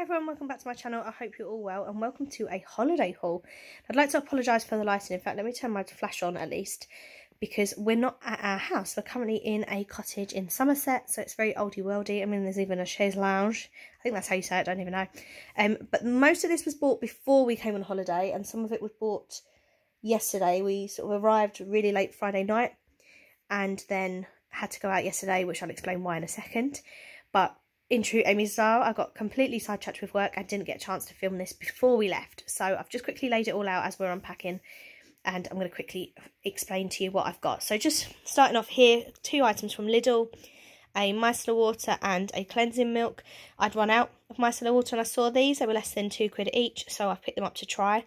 everyone, welcome back to my channel. I hope you're all well and welcome to a holiday haul. I'd like to apologise for the lighting. In fact, let me turn my flash on at least, because we're not at our house. We're currently in a cottage in Somerset, so it's very oldie worldy. I mean, there's even a chaise lounge. I think that's how you say it, I don't even know. But most of this was bought before we came on holiday, and some of it was bought yesterday. We sort of arrived really late Friday night and then had to go out yesterday, which I'll explain why in a second. But in true Amy style, I got completely sidetracked with work and didn't get a chance to film this before we left. So I've just quickly laid it all out as we're unpacking, and I'm going to quickly explain to you what I've got. So just starting off here, 2 items from Lidl, a micellar water and a cleansing milk. I'd run out of micellar water and I saw these. They were less than £2 each, so I picked them up to try.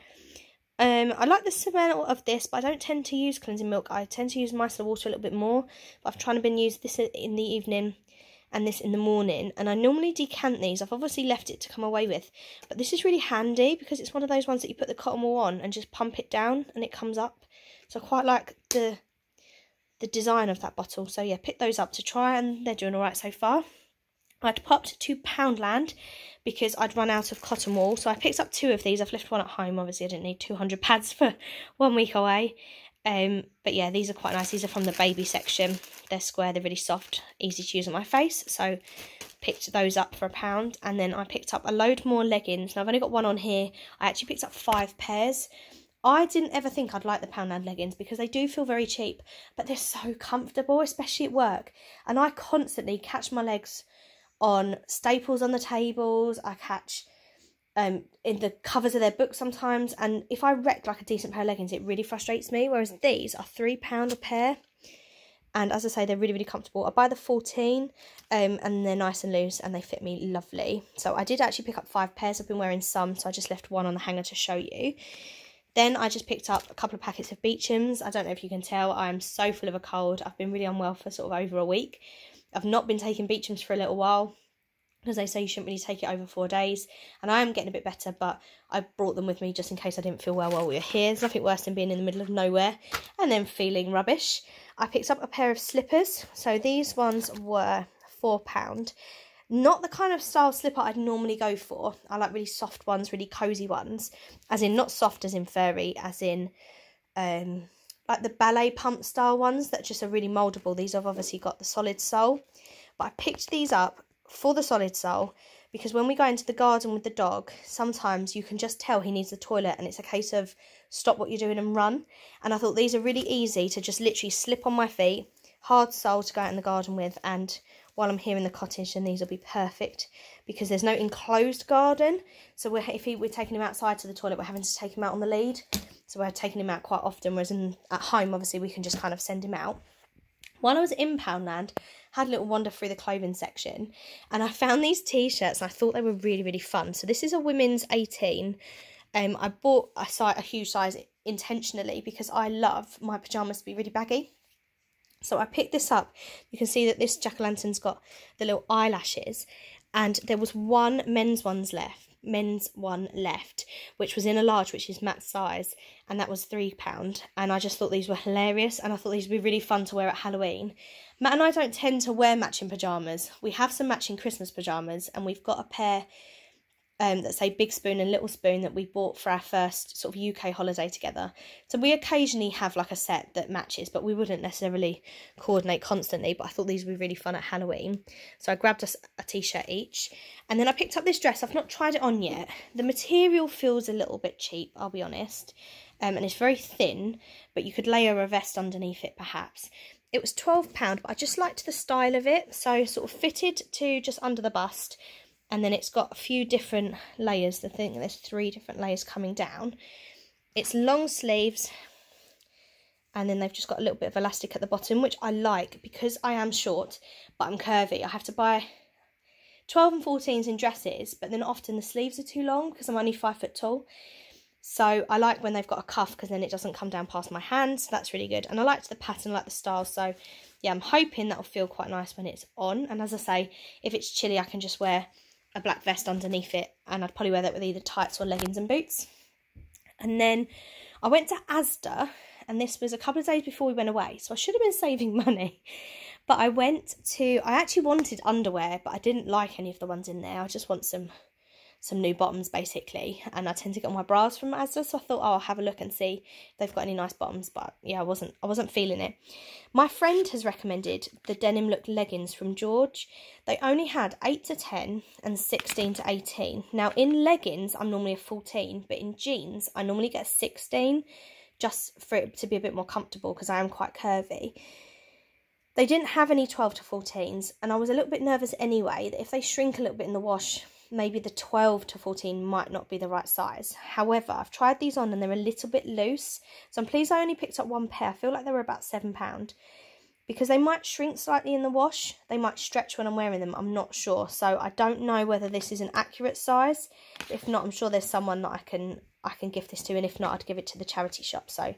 I like the smell of this, but I don't tend to use cleansing milk. I tend to use micellar water a little bit more, but I've tried to use this in the evening and this in the morning, and I normally decant these. I've obviously left it to come away with, but this is really handy because it's one of those ones that you put the cotton wool on and just pump it down and it comes up. So I quite like the design of that bottle. So yeah, pick those up to try, and they're doing all right so far. I'd popped to Poundland because I'd run out of cotton wool, so I picked up 2 of these. I've left one at home. Obviously I didn't need 200 pads for 1 week away. But yeah, these are quite nice. These are from the baby section. They're square, they're really soft, easy to use on my face. So picked those up for £1. And then I picked up a load more leggings. Now I've only got 1 on here. I actually picked up 5 pairs. I didn't ever think I'd like the Poundland leggings because they do feel very cheap, but they're so comfortable, especially at work. And I constantly catch my legs on staples on the tables. I catch in the covers of their books sometimes, and if I wreck like a decent pair of leggings, it really frustrates me, whereas these are £3 a pair, and as I say, they're really, really comfortable. I buy the 14, and they're nice and loose, and they fit me lovely. So I did actually pick up 5 pairs. I've been wearing some, so I just left 1 on the hanger to show you. Then I just picked up a couple of packets of Beecham's. I don't know if you can tell, I am so full of a cold. I've been really unwell for sort of over a week. I've not been taking Beecham's for a little while, because they say you shouldn't really take it over 4 days, and I am getting a bit better, but I brought them with me just in case I didn't feel well while we were here. There's nothing worse than being in the middle of nowhere and then feeling rubbish. I picked up a pair of slippers. So these ones were £4. Not the kind of style slipper I'd normally go for. I like really soft ones, really cosy ones, as in not soft as in furry, as in like the ballet pump style ones that just are really mouldable. These have obviously got the solid sole, but I picked these up for the solid sole because when we go into the garden with the dog, sometimes you can just tell he needs the toilet, and it's a case of stop what you're doing and run. And I thought these are really easy to just literally slip on my feet, hard sole to go out in the garden with, and while I'm here in the cottage, then these will be perfect because there's no enclosed garden. So if we're taking him outside to the toilet, we're having to take him out on the lead. So we're taking him out quite often, whereas at home, obviously, we can just kind of send him out. While I was in Poundland, I had a little wander through the clothing section, and I found these t-shirts, and I thought they were really, really fun. So this is a women's 18. I bought a huge size intentionally because I love my pyjamas to be really baggy. So I picked this up. You can see that this jack-o'-lantern's got the little eyelashes, and there was 1 men's one left, which was in a large, which is Matt's size, and that was £3. And I just thought these were hilarious, and I thought these would be really fun to wear at Halloween. Matt and I don't tend to wear matching pyjamas. We have some matching Christmas pyjamas, and we've got a pair that say Big Spoon and Little Spoon that we bought for our first sort of UK holiday together. So we occasionally have like a set that matches, but we wouldn't necessarily coordinate constantly. But I thought these would be really fun at Halloween. So I grabbed us a t-shirt each. And then I picked up this dress. I've not tried it on yet. The material feels a little bit cheap, I'll be honest. And it's very thin, but you could layer a vest underneath it perhaps. It was £12, but I just liked the style of it. So sort of fitted to just under the bust. And then it's got a few different layers. I think there's 3 different layers coming down. It's long sleeves. And then they've just got a little bit of elastic at the bottom, which I like because I am short, but I'm curvy. I have to buy 12 and 14s in dresses, but then often the sleeves are too long because I'm only 5 foot tall. So I like when they've got a cuff because then it doesn't come down past my hands. So that's really good. And I liked the pattern, I like the style. So yeah, I'm hoping that'll feel quite nice when it's on. And as I say, if it's chilly, I can just wear a black vest underneath it, and I'd probably wear that with either tights or leggings and boots. And then I went to ASDA, and this was a couple of days before we went away, so I should have been saving money. But I actually wanted underwear, but I didn't like any of the ones in there. I just want some some new bottoms basically, and I tend to get all my bras from ASDA, so I thought, oh, I'll have a look and see if they've got any nice bottoms. But yeah, I wasn't feeling it. My friend has recommended the denim look leggings from George. They only had 8 to 10 and 16 to 18. Now in leggings I'm normally a 14, but in jeans I normally get a 16, just for it to be a bit more comfortable because I am quite curvy. They didn't have any 12 to 14s, and I was a little bit nervous anyway that if they shrink a little bit in the wash, maybe the 12 to 14 might not be the right size. However, I've tried these on and they're a little bit loose, so I'm pleased I only picked up one pair. I feel like they were about £7, because they might shrink slightly in the wash. They might stretch when I'm wearing them, I'm not sure. So I don't know whether this is an accurate size. If not, I'm sure there's someone that I can give this to, and if not, I'd give it to the charity shop. So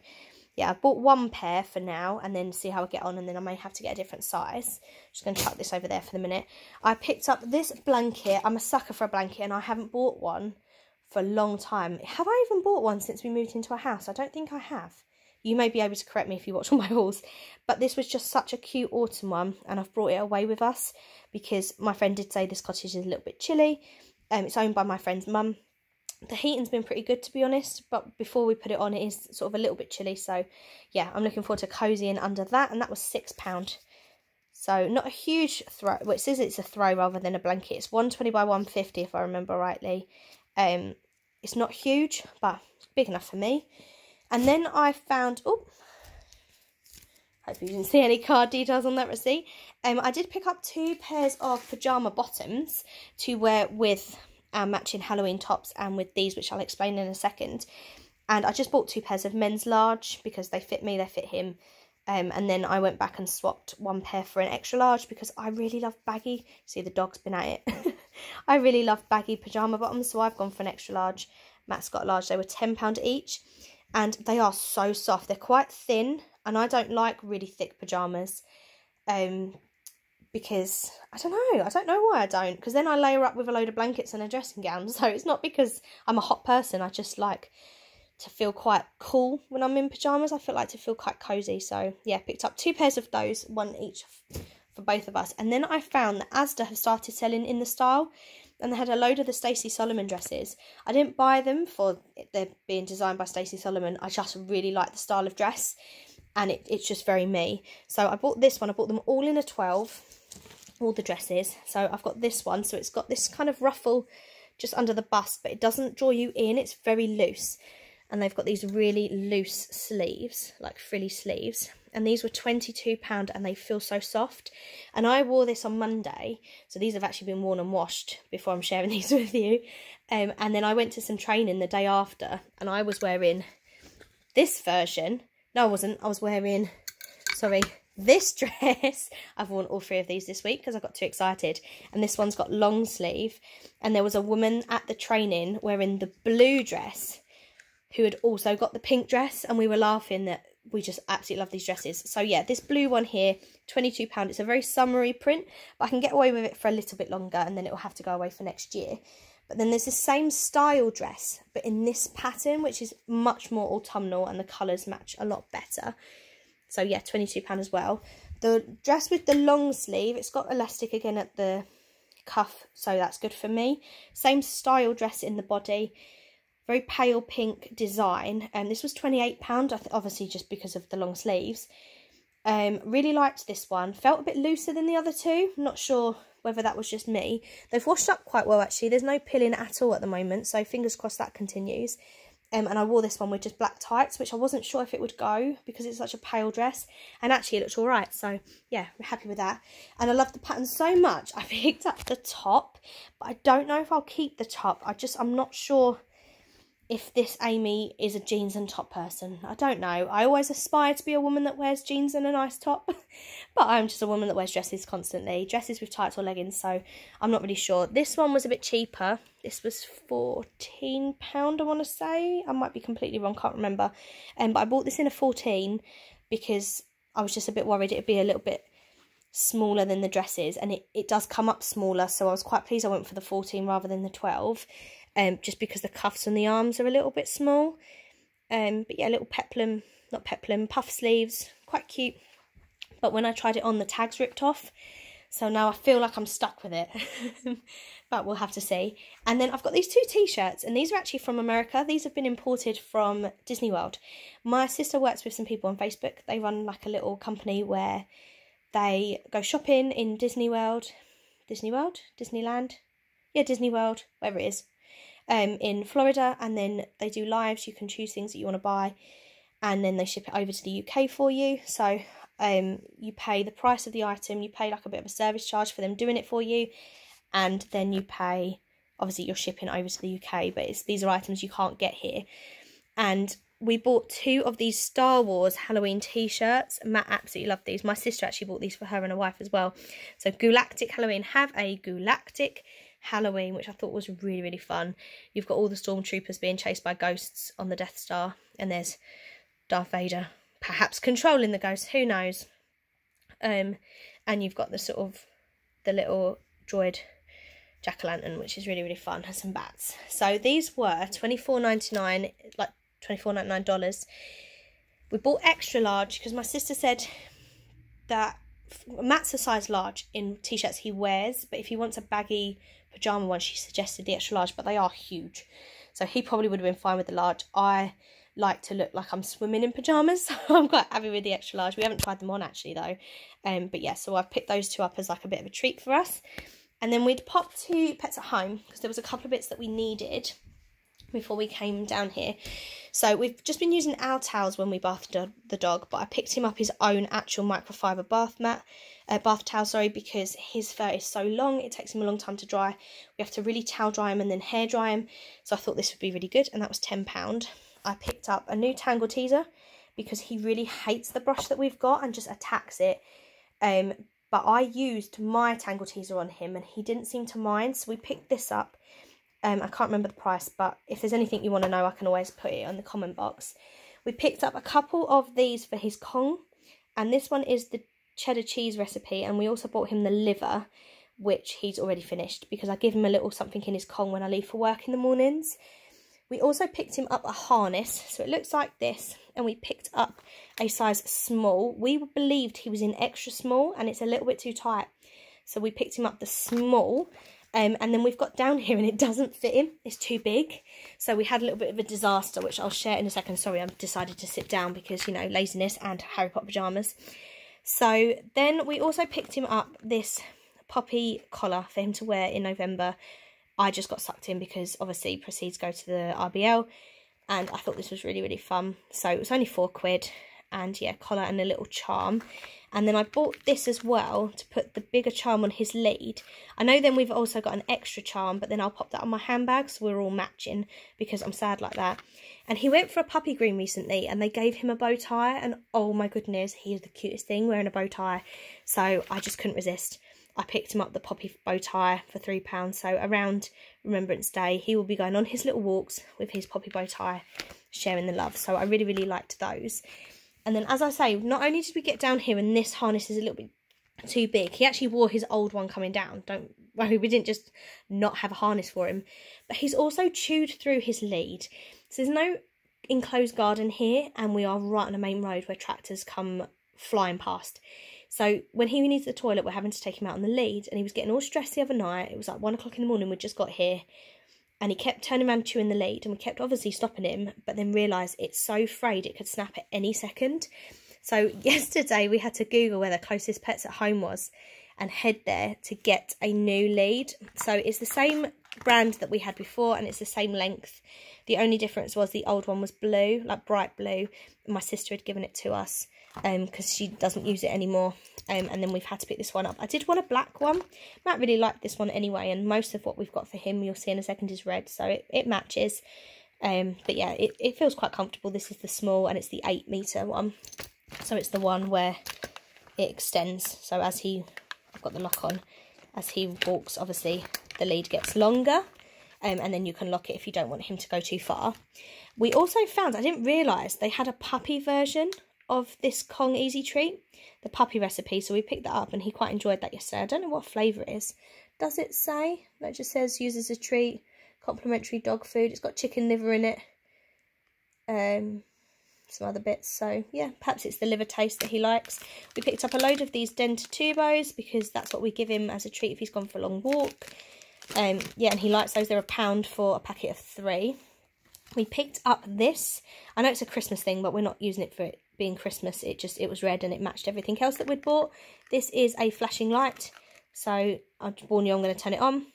yeah, I've bought one pair for now and then see how I get on, and then I may have to get a different size. Just going to chuck this over there for the minute. I picked up this blanket. I'm a sucker for a blanket, and I haven't bought one for a long time. Have I even bought one since we moved into a house? I don't think I have. You may be able to correct me if you watch all my hauls. But this was just such a cute autumn one, and I've brought it away with us because my friend did say this cottage is a little bit chilly. It's owned by my friend's mum. The heating's been pretty good, to be honest, but before we put it on, it is sort of a little bit chilly. So yeah, I'm looking forward to cozying under that, and that was £6. So not a huge throw. Well, it says it's a throw rather than a blanket. It's 120 by 150 if I remember rightly. It's not huge, but big enough for me. And then I found, oh, hope you didn't see any card details on that receipt. I did pick up 2 pairs of pyjama bottoms to wear with matching Halloween tops and with these, which I'll explain in a second. And I just bought 2 pairs of men's large because they fit me, they fit him. And then I went back and swapped 1 pair for an extra large because I really love baggy. See, the dog's been at it. I really love baggy pyjama bottoms, so I've gone for an extra large. Matt's got a large. They were £10 each, and they are so soft. They're quite thin, and I don't like really thick pyjamas. Because I don't know why I don't, because then I layer up with a load of blankets and a dressing gown. So it's not because I'm a hot person, I just like to feel quite cool when I'm in pyjamas. I feel like to feel quite cozy. So yeah, picked up 2 pairs of those, 1 each for both of us. And then I found that ASDA have started selling IntheStyle, and they had a load of the Stacey Solomon dresses. I didn't buy them for they're being designed by Stacey Solomon. I just really like the style of dress, and it's just very me. So I bought this one. I bought them all in a 12. All the dresses. So I've got this one, so it's got this kind of ruffle just under the bust, but it doesn't draw you in. It's very loose, and they've got these really loose sleeves, like frilly sleeves, and these were £22, and they feel so soft. And I wore this on Monday, so these have actually been worn and washed before I'm sharing these with you. And then I went to some training the day after, and I was wearing this version. No, I wasn't. I was wearing, sorry, this dress. I've worn all 3 of these this week because I got too excited. And this one's got long sleeve. And there was a woman at the training wearing the blue dress who had also got the pink dress. And we were laughing that we just absolutely love these dresses. So yeah, this blue one here, £22. It's a very summery print, but I can get away with it for a little bit longer, and then it will have to go away for next year. But then there's the same style dress, but in this pattern, which is much more autumnal, and the colours match a lot better. So yeah, £22 as well. The dress with the long sleeve, it's got elastic again at the cuff, so that's good for me. Same style dress in the body, very pale pink design, and this was £28, obviously just because of the long sleeves. Really liked this one. Felt a bit looser than the other 2. Not sure whether that was just me. They've washed up quite well actually. There's no pilling at all at the moment, so fingers crossed that continues. And I wore this one with just black tights, which I wasn't sure if it would go because it's such a pale dress. And actually it looks all right. So yeah, we're happy with that. And I love the pattern so much. I picked up the top, but I don't know if I'll keep the top. I'm not sure if this Amy is a jeans and top person. I don't know. I always aspire to be a woman that wears jeans and a nice top. But I'm just a woman that wears dresses constantly. Dresses with tights or leggings. So I'm not really sure. This one was a bit cheaper. This was £14, I want to say. I might be completely wrong. Can't remember. But I bought this in a 14 because I was just a bit worried it'd be a little bit smaller than the dresses. And it does come up smaller. So I was quite pleased I went for the 14 rather than the 12. Just because the cuffs on the arms are a little bit small. But yeah, little puff sleeves, quite cute. But when I tried it on, the tags ripped off. So now I feel like I'm stuck with it. But we'll have to see. And then I've got these 2 t-shirts, and these are actually from America. These have been imported from Disney World. My sister works with some people on Facebook. They run like a little company where they go shopping in Disneyland? Yeah, Disney World, wherever it is. In Florida, and then they do lives. You can choose things that you want to buy, and then they ship it over to the UK for you. So you pay the price of the item, you pay like a bit of a service charge for them doing it for you, and then you pay, obviously you're shipping over to the UK, but these are items you can't get here. And we bought 2 of these Star Wars Halloween t-shirts. Matt absolutely loved these. My sister actually bought these for her and her wife as well. So Galactic Halloween, have a Galactic Halloween, which I thought was really, really fun. You've got all the stormtroopers being chased by ghosts on the Death Star, and there's Darth Vader perhaps controlling the ghosts, who knows. And you've got the sort of the little droid jack-o'-lantern, which is really, really fun, has some bats. So these were $24.99, like $24.99. We bought extra large because my sister said that Matt's a size large in t-shirts he wears, but if he wants a baggy pyjama one, she suggested the extra large, but they are huge, so he probably would have been fine with the large. I like to look like I'm swimming in pyjamas, so I'm quite happy with the extra large. We haven't tried them on actually though, but yeah, so I've picked those 2 up as like a bit of a treat for us. And then we'd pop to Pets at Home because there was a couple of bits that we needed before we came down here. So we've just been using our towels when we bathed the dog, but I picked him up his own actual microfiber bath towel, because his fur is so long, it takes him a long time to dry. We have to really towel dry him and then hair dry him, so I thought this would be really good, and that was £10. I picked up a new Tangle Teezer because he really hates the brush that we've got and just attacks it. But I used my Tangle Teezer on him and he didn't seem to mind, so we picked this up. I can't remember the price, but if there's anything you want to know, I can always put it on the comment box. We picked up a couple of these for his Kong, and this one is the cheddar cheese recipe, and we also bought him the liver, which he's already finished because I give him a little something in his Kong when I leave for work in the mornings. We also picked him up a harness, so it looks like this, and we picked up a size small. We believed he was in extra small, and it's a little bit too tight, so we picked him up the small. And then we've got down here and it doesn't fit him, it's too big, so we had a little bit of a disaster, which I'll share in a second. Sorry, I've decided to sit down because, you know, laziness and Harry Potter pyjamas. So then we also picked him up this poppy collar for him to wear in November. I just got sucked in because obviously proceeds go to the RBL, and I thought this was really, really fun. So it was only £4, and yeah, collar and a little charm. And then I bought this as well to put the bigger charm on his lead. I know then we've also got an extra charm, but then I'll pop that on my handbag so we're all matching because I'm sad like that. And he went for a puppy green recently and they gave him a bow tie, and oh my goodness, he is the cutest thing wearing a bow tie. So I just couldn't resist. I picked him up the poppy bow tie for £3. So around Remembrance Day, he will be going on his little walks with his poppy bow tie, sharing the love. So I really, really liked those. And then, as I say, not only did we get down here and this harness is a little bit too big, he actually wore his old one coming down. Don't worry, we didn't just not have a harness for him. But he's also chewed through his lead. So there's no enclosed garden here, and we are right on a main road where tractors come flying past. So when he needs the toilet, we're having to take him out on the lead, and he was getting all stressed the other night. It was like 1 o'clock in the morning, we just got here. And he kept turning around chewing the lead, and we kept obviously stopping him, but then realised it's so frayed it could snap at any second. So yesterday we had to Google where the closest Pets at Home was and head there to get a new lead. So it's the same brand that we had before, and it's the same length. The only difference was the old one was blue, like bright blue. My sister had given it to us because she doesn't use it anymore. And then we've had to pick this one up. I did want a black one. Matt really liked this one anyway, and most of what we've got for him, you'll see in a second, is red, so it matches. But yeah, it feels quite comfortable. This is the small, and it's the 8-metre one. So it's the one where it extends. So as I've got the lock on, as he walks, obviously the lead gets longer. And then you can lock it if you don't want him to go too far. We also found, I didn't realise, they had a puppy version of this Kong Easy Treat, the puppy recipe, so we picked that up and he quite enjoyed that yesterday. I don't know what flavour it is. Does it say? That just says uses a treat, complimentary dog food. It's got chicken liver in it. some other bits. So yeah, perhaps it's the liver taste that he likes. We picked up a load of these Dentatubos because that's what we give him as a treat if he's gone for a long walk. Yeah, and he likes those. They're £1 for a packet of 3. We picked up this. I know it's a Christmas thing, but we're not using it for it being Christmas. It was red and it matched everything else that we'd bought. This is a flashing light. So I'll warn you, I'm going to turn it on.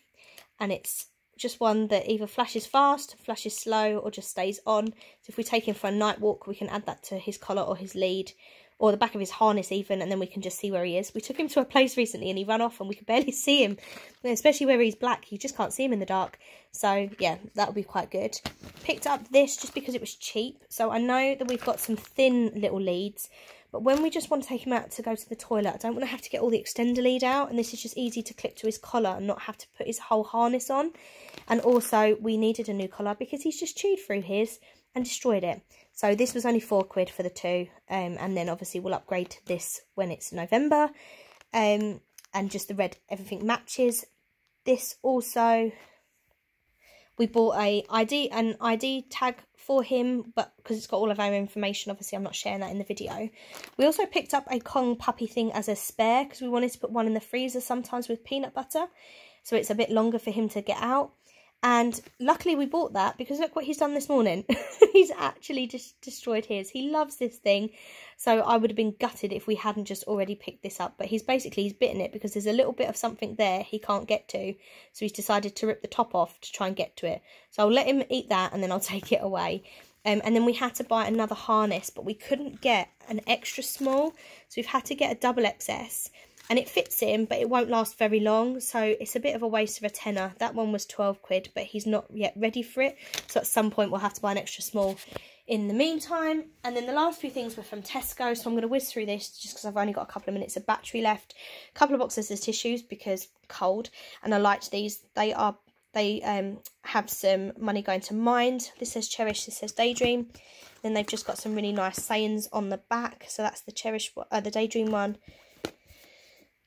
And it's just one that either flashes fast, flashes slow, or just stays on. So if we take him for a night walk, we can add that to his collar or his lead, or the back of his harness even, and then we can just see where he is. We took him to a place recently and he ran off and we could barely see him, especially where he's black. You just can't see him in the dark. So yeah, that would be quite good. Picked up this just because it was cheap. So I know that we've got some thin little leads, but when we just want to take him out to go to the toilet, I don't want to have to get all the extender lead out, and this is just easy to clip to his collar and not have to put his whole harness on. And also we needed a new collar because he's just chewed through his and destroyed it. So this was only £4 for the 2, and then obviously we'll upgrade to this when it's November, and just the red, everything matches. This also, we bought an ID tag for him, but because it's got all of our information, obviously I'm not sharing that in the video. We also picked up a Kong puppy thing as a spare because we wanted to put one in the freezer sometimes with peanut butter, so it's a bit longer for him to get out. And luckily we bought that because look what he's done this morning. He's actually just destroyed his. He loves this thing. So I would have been gutted if we hadn't just already picked this up. But he's bitten it because there's a little bit of something there he can't get to. So he's decided to rip the top off to try and get to it. So I'll let him eat that and then I'll take it away. And then we had to buy another harness, but we couldn't get an extra small. So we've had to get a double XS. And it fits him, but it won't last very long. So it's a bit of a waste of a tenner. That one was £12, but he's not yet ready for it. So at some point we'll have to buy an extra small in the meantime. And then the last few things were from Tesco. So I'm going to whiz through this just because I've only got a couple of minutes of battery left. A couple of boxes of tissues because cold. And I liked these. They have some money going to Mind. This says Cherish, this says Daydream. Then they've just got some really nice sayings on the back. So that's the Cherish, the Daydream one.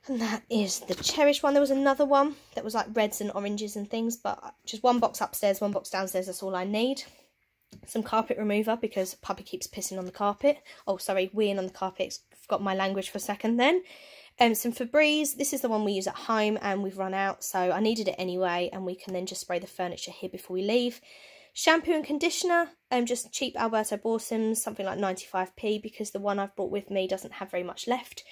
And that is the Cherish one. There was another one that was like reds and oranges and things, but just one box upstairs, one box downstairs, that's all I need. Some carpet remover because puppy keeps pissing on the carpet. Oh, sorry, weeing on the carpet. Forgot my language for a second then. Some Febreze. This is the one we use at home and we've run out, so I needed it anyway, and we can then just spray the furniture here before we leave. Shampoo and conditioner, just cheap Alberto Borsums, something like 95p because the one I've brought with me doesn't have very much left.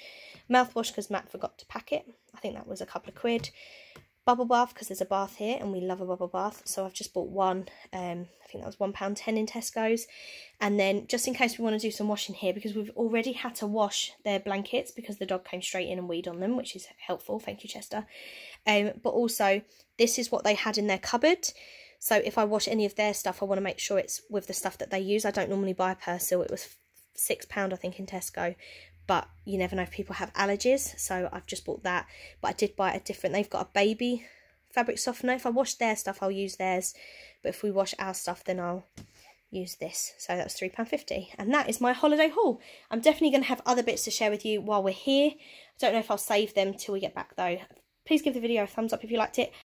Mouthwash because Matt forgot to pack it. I think that was a couple of quid. Bubble bath because there's a bath here and we love a bubble bath. So I've just bought one. I think that was £1.10 in Tesco's. And then just in case we want to do some washing here, because we've already had to wash their blankets because the dog came straight in and weed on them, which is helpful. Thank you, Chester. But also this is what they had in their cupboard. So if I wash any of their stuff, I want to make sure it's with the stuff that they use. I don't normally buy a Persil. It was £6 I think in Tesco. But you never know if people have allergies, so I've just bought that. But I did buy a different, they've got a baby fabric softener. If I wash their stuff, I'll use theirs. But if we wash our stuff, then I'll use this. So that was £3.50. And that is my holiday haul. I'm definitely going to have other bits to share with you while we're here. I don't know if I'll save them till we get back though. Please give the video a thumbs up if you liked it.